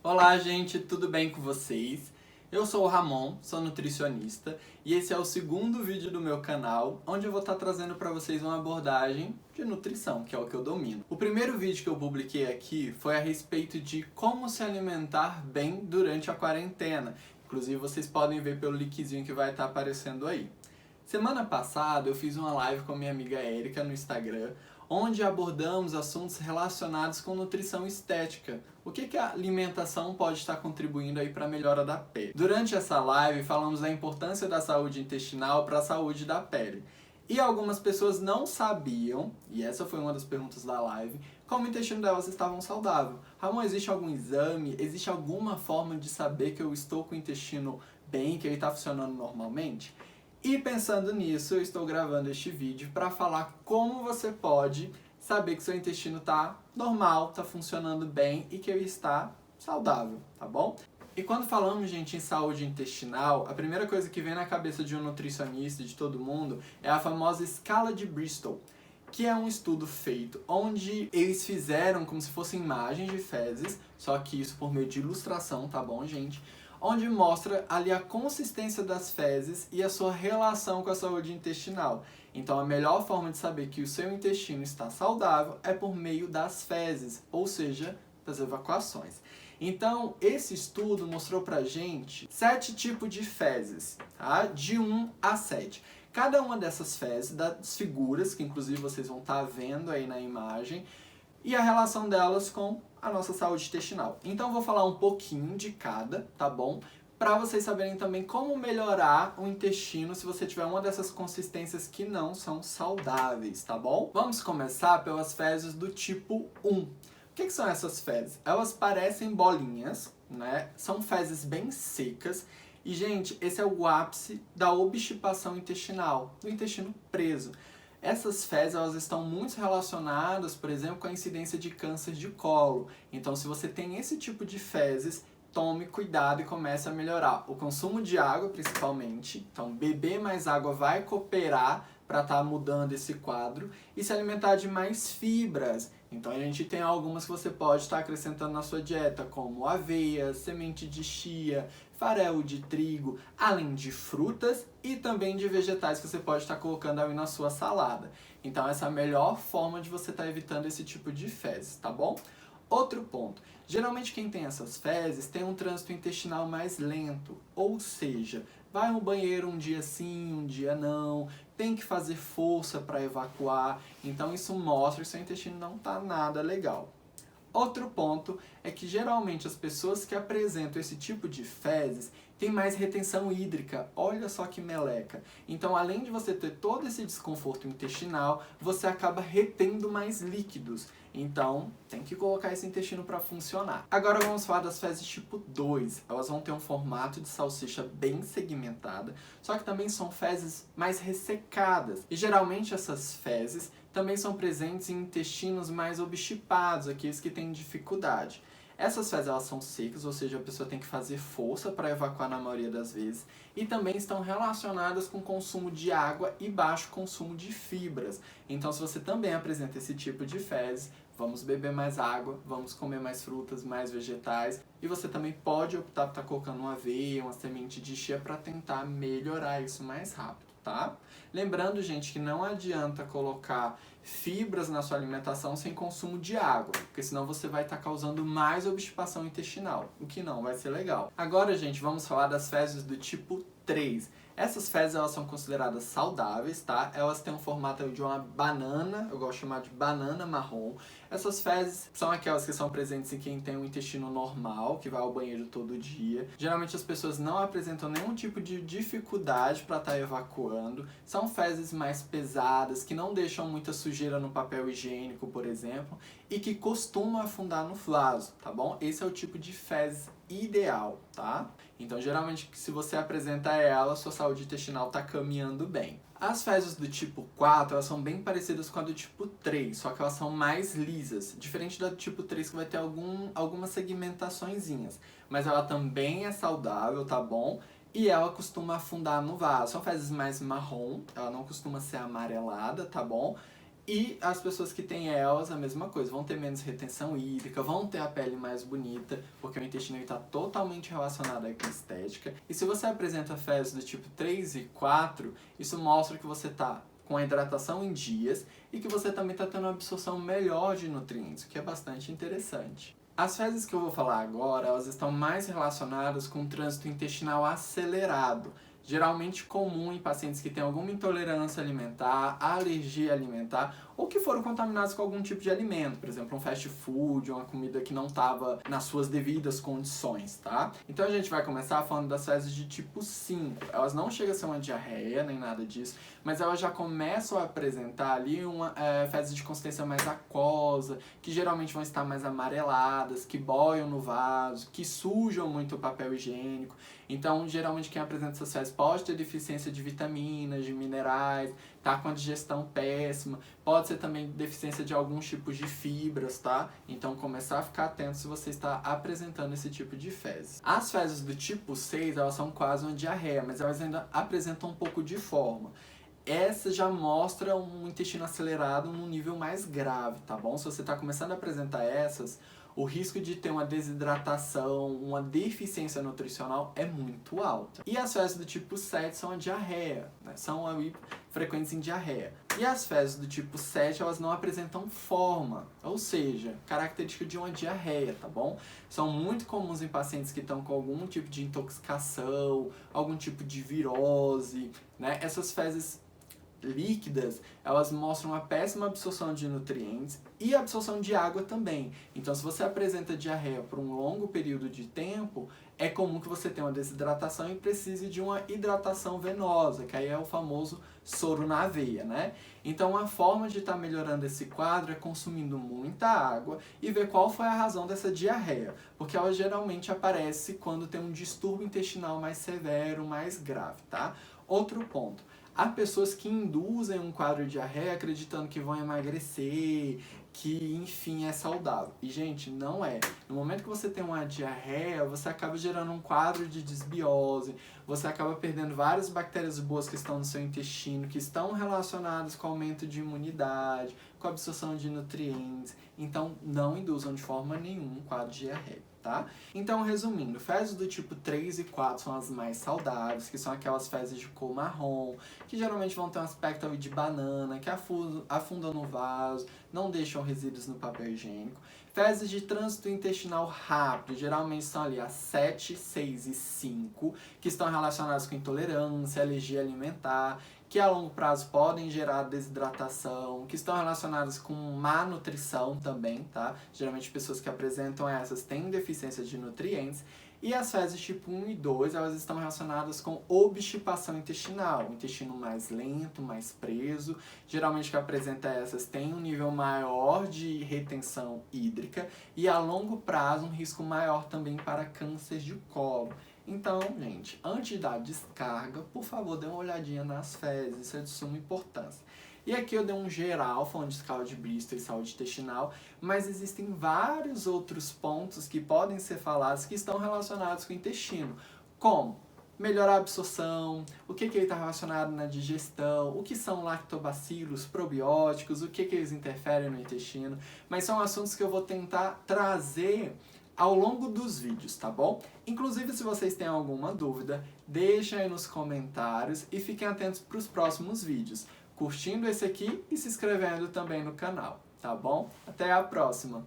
Olá, gente, tudo bem com vocês? Eu sou o Ramon, sou nutricionista e esse é o segundo vídeo do meu canal, onde eu vou estar trazendo para vocês uma abordagem de nutrição, que é o que eu domino. O primeiro vídeo que eu publiquei aqui foi a respeito de como se alimentar bem durante a quarentena. Inclusive, vocês podem ver pelo linkzinho que vai estar aparecendo aí. Semana passada eu fiz uma live com minha amiga Érica no Instagram, onde abordamos assuntos relacionados com nutrição estética. O que a alimentação pode estar contribuindo aí para a melhora da pele. Durante essa live falamos da importância da saúde intestinal para a saúde da pele. E algumas pessoas não sabiam, e essa foi uma das perguntas da live, como o intestino delas estava saudável. Ramon, existe algum exame, existe alguma forma de saber que eu estou com o intestino bem, que ele está funcionando normalmente? E pensando nisso, eu estou gravando este vídeo para falar como você pode saber que seu intestino está normal, está funcionando bem e que ele está saudável, tá bom? E quando falamos, gente, em saúde intestinal, a primeira coisa que vem na cabeça de um nutricionista, de todo mundo, é a famosa escala de Bristol, que é um estudo feito onde eles fizeram como se fossem imagens de fezes, só que isso por meio de ilustração, tá bom, gente? Onde mostra ali a consistência das fezes e a sua relação com a saúde intestinal. Então a melhor forma de saber que o seu intestino está saudável é por meio das fezes, ou seja, das evacuações. Então esse estudo mostrou pra gente 7 tipos de fezes, tá? De 1 a 7. Cada uma dessas fezes, das figuras, que inclusive vocês vão estar vendo aí na imagem, e a relação delas com a nossa saúde intestinal. Então eu vou falar um pouquinho de cada, tá bom? Para vocês saberem também como melhorar o intestino se você tiver uma dessas consistências que não são saudáveis, tá bom? Vamos começar pelas fezes do tipo 1. O que são essas fezes? Elas parecem bolinhas, né? São fezes bem secas. E, gente, esse é o ápice da obstipação intestinal, do intestino preso. Essas fezes elas estão muito relacionadas, por exemplo, com a incidência de câncer de colo. Então, se você tem esse tipo de fezes, tome cuidado e comece a melhorar o consumo de água, principalmente. Então, beber mais água vai cooperar para estar mudando esse quadro e se alimentar de mais fibras. Então, a gente tem algumas que você pode estar acrescentando na sua dieta, como aveia, semente de chia, farelo de trigo, além de frutas e também de vegetais que você pode estar colocando aí na sua salada. Então essa é a melhor forma de você estar evitando esse tipo de fezes, tá bom? Outro ponto, geralmente quem tem essas fezes tem um trânsito intestinal mais lento, ou seja, vai ao banheiro um dia sim, um dia não, tem que fazer força para evacuar, então isso mostra que seu intestino não está nada legal. Outro ponto é que geralmente as pessoas que apresentam esse tipo de fezes têm mais retenção hídrica. Olha só que meleca. Então, além de você ter todo esse desconforto intestinal, você acaba retendo mais líquidos. Então, tem que colocar esse intestino para funcionar. Agora vamos falar das fezes tipo 2. Elas vão ter um formato de salsicha bem segmentada, só que também são fezes mais ressecadas. E geralmente essas fezes também são presentes em intestinos mais obstipados, aqueles que têm dificuldade. Essas fezes elas são secas, ou seja, a pessoa tem que fazer força para evacuar na maioria das vezes, e também estão relacionadas com consumo de água e baixo consumo de fibras. Então, se você também apresenta esse tipo de fezes, vamos beber mais água, vamos comer mais frutas, mais vegetais, e você também pode optar por estar colocando uma aveia, uma semente de chia para tentar melhorar isso mais rápido, tá? Lembrando, gente, que não adianta colocar fibras na sua alimentação sem consumo de água, porque senão você vai estar causando mais obstipação intestinal, o que não vai ser legal. Agora, gente, vamos falar das fezes do tipo 3. Essas fezes elas são consideradas saudáveis, tá? Elas têm um formato de uma banana, eu gosto de chamar de banana marrom. Essas fezes são aquelas que são presentes em quem tem um intestino normal, que vai ao banheiro todo dia. Geralmente as pessoas não apresentam nenhum tipo de dificuldade para estar evacuando. São fezes mais pesadas, que não deixam muita sujeira no papel higiênico, por exemplo, e que costumam afundar no vaso, tá bom? Esse é o tipo de fezes ideal, tá? Então, geralmente, se você apresenta ela, sua saúde intestinal está caminhando bem. As fezes do tipo 4, elas são bem parecidas com a do tipo 3, só que elas são mais lisas. Diferente da do tipo 3, que vai ter algumas segmentaçõezinhas. Mas ela também é saudável, tá bom? E ela costuma afundar no vaso. São fezes mais marrom, ela não costuma ser amarelada, tá bom? E as pessoas que têm elas, a mesma coisa, vão ter menos retenção hídrica, vão ter a pele mais bonita, porque o intestino está totalmente relacionado aí com a estética. E se você apresenta fezes do tipo 3 e 4, isso mostra que você está com a hidratação em dias e que você também está tendo uma absorção melhor de nutrientes, o que é bastante interessante. As fezes que eu vou falar agora, elas estão mais relacionadas com o trânsito intestinal acelerado, geralmente comum em pacientes que têm alguma intolerância alimentar, alergia alimentar ou que foram contaminados com algum tipo de alimento, por exemplo, um fast food, uma comida que não estava nas suas devidas condições, tá? Então a gente vai começar falando das fezes de tipo 5. Elas não chegam a ser uma diarreia, nem nada disso, mas elas já começam a apresentar ali uma fezes de consistência mais aquosa, que geralmente vão estar mais amareladas, que boiam no vaso, que sujam muito o papel higiênico. Então, geralmente quem apresenta essas fezes pode ter deficiência de vitaminas, de minerais, tá com a digestão péssima, pode ser também deficiência de alguns tipos de fibras, tá? Então, começar a ficar atento se você está apresentando esse tipo de fezes. As fezes do tipo 6, elas são quase uma diarreia, mas elas ainda apresentam um pouco de forma. Essa já mostra um intestino acelerado num nível mais grave, tá bom? Se você está começando a apresentar essas, o risco de ter uma desidratação, uma deficiência nutricional é muito alto. E as fezes do tipo 7 são a diarreia, né? São ali frequentes em diarreia. E as fezes do tipo 7, elas não apresentam forma, ou seja, característica de uma diarreia, tá bom? São muito comuns em pacientes que estão com algum tipo de intoxicação, algum tipo de virose, né? Essas fezes líquidas, elas mostram uma péssima absorção de nutrientes e absorção de água também. Então, se você apresenta diarreia por um longo período de tempo, é comum que você tenha uma desidratação e precise de uma hidratação venosa, que aí é o famoso soro na veia, né? Então, uma forma de estar melhorando esse quadro é consumindo muita água e ver qual foi a razão dessa diarreia, porque ela geralmente aparece quando tem um distúrbio intestinal mais severo, mais grave, tá? Outro ponto. Há pessoas que induzem um quadro de diarreia acreditando que vão emagrecer, que enfim é saudável. E gente, não é. No momento que você tem uma diarreia, você acaba gerando um quadro de desbiose, você acaba perdendo várias bactérias boas que estão no seu intestino, que estão relacionadas com o aumento de imunidade, com a absorção de nutrientes. Então, não induzam de forma nenhuma um quadro de diarreia. Tá? Então, resumindo, fezes do tipo 3 e 4 são as mais saudáveis, que são aquelas fezes de cor marrom, que geralmente vão ter um aspecto de banana, que afundam no vaso, não deixam resíduos no papel higiênico. Fezes de trânsito intestinal rápido, geralmente são ali as 7, 6 e 5, que estão relacionadas com intolerância, alergia alimentar, que a longo prazo podem gerar desidratação, que estão relacionadas com má nutrição também, tá? Geralmente pessoas que apresentam essas têm deficiência de nutrientes. E as fezes tipo 1 e 2, elas estão relacionadas com obstipação intestinal, o intestino mais lento, mais preso. Geralmente que apresenta essas tem um nível maior de retenção hídrica e a longo prazo um risco maior também para câncer de colo. Então, gente, antes de dar descarga, por favor, dê uma olhadinha nas fezes, isso é de suma importância. E aqui eu dei um geral, falando de escala de Bristol e saúde intestinal, mas existem vários outros pontos que podem ser falados que estão relacionados com o intestino, como melhorar a absorção, o que ele está relacionado na digestão, o que são lactobacilos, probióticos, o que eles interferem no intestino, mas são assuntos que eu vou tentar trazer ao longo dos vídeos, tá bom? Inclusive, se vocês têm alguma dúvida, deixem aí nos comentários e fiquem atentos para os próximos vídeos, curtindo esse aqui e se inscrevendo também no canal, tá bom? Até a próxima!